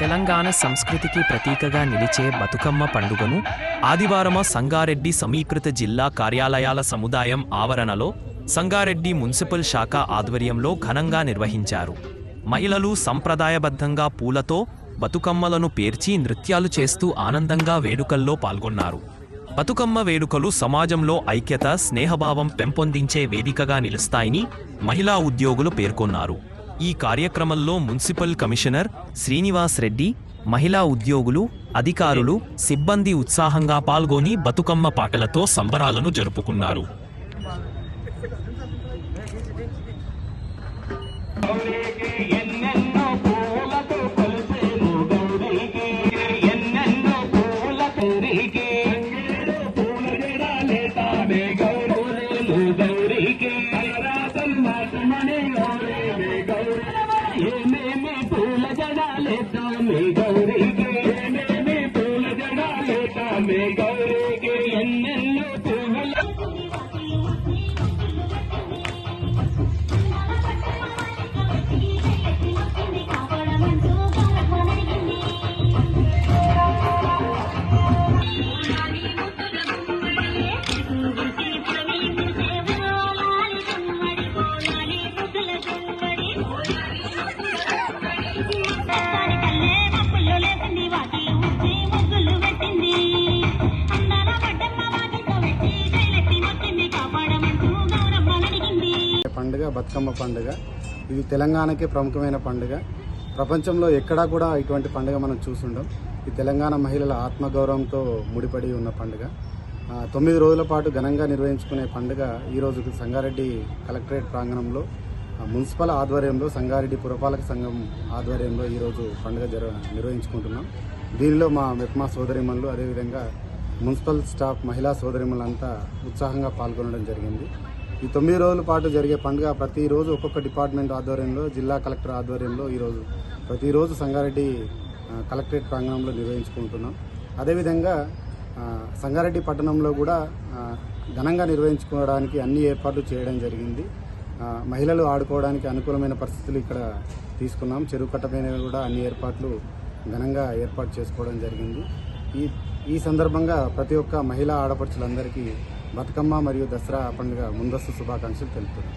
తెలంగాణ సంస్కృతికి ప్రతీకగా నిలిచే బతుకమ్మ పండుగను ఆదివారం సంగారెడ్డి సమీకృత జిల్లా కార్యాలయాల సముదాయం ఆవరణలో సంగారెడ్డి మున్సిపల్ శాఖ ఆధ్వర్యంలో ఘనంగా నిర్వహించారు. మహిళలు సంప్రదాయబద్ధంగా పూలతో బతుకమ్మలను పేర్చి నృత్యాలు చేస్తూ ఆనందంగా వేడుకల్లో పాల్గొన్నారు. బతుకమ్మ వేడుకలు సమాజంలో ఐక్యత, స్నేహభావం పెంపొందించే వేదికగా నిలుస్తాయని మహిళా ఉద్యోగులు పేర్కొన్నారు. ఈ కార్యక్రమంలో మున్సిపల్ కమిషనర్ శ్రీనివాస్ రెడ్డి, మహిళా ఉద్యోగులు, అధికారులు, సిబ్బంది ఉత్సాహంగా పాల్గొని బతుకమ్మ పాటలతో సంబరాలను జరుపుకున్నారు. పండుగ బతుకమ్మ పండుగ. ఇది తెలంగాణకే ప్రముఖమైన పండుగ. ప్రపంచంలో ఎక్కడా కూడా ఇటువంటి పండుగ మనం చూసుండం. ఈ తెలంగాణ మహిళల ఆత్మగౌరవంతో ముడిపడి ఉన్న పండుగ. 9 రోజుల పాటు ఘనంగా నిర్వహించుకునే పండుగ ఈరోజు సంగారెడ్డి కలెక్టరేట్ ప్రాంగణంలో మున్సిపల్ ఆధ్వర్యంలో సంగారెడ్డి పురపాలక సంఘం ఆధ్వర్యంలో ఈరోజు పండుగ నిర్వహించుకుంటున్నాం. దీనిలో మా మెప్మా సోదరిమణులు, అదేవిధంగా మున్సిపల్ స్టాఫ్, మహిళా సోదరిమణులంతా ఉత్సాహంగా పాల్గొనడం జరిగింది. ఈ 9 రోజుల పాటు జరిగే పండుగ ప్రతిరోజు ఒక్కొక్క డిపార్ట్మెంట్ ఆధ్వర్యంలో, జిల్లా కలెక్టర్ ఆధ్వర్యంలో ప్రతిరోజు సంగారెడ్డి కలెక్టరేట్ ప్రాంగణంలో నిర్వహించుకుంటున్నాం. అదేవిధంగా సంగారెడ్డి పట్టణంలో కూడా ఘనంగా నిర్వహించుకోవడానికి అన్ని ఏర్పాట్లు చేయడం జరిగింది. మహిళలు ఆడుకోవడానికి అనుకూలమైన పరిస్థితులు ఇక్కడ తీసుకున్నాం. చెరువు కట్ట పైన కూడా అన్ని ఏర్పాట్లు ఘనంగా ఏర్పాటు చేసుకోవడం జరిగింది. ఈ సందర్భంగా ప్రతి ఒక్క మహిళా ఆడపడుచులందరికీ బతుకమ్మ మరియు దసరా పండుగ ముందస్తు శుభాకాంక్షలు తెలుపుతున్నాం.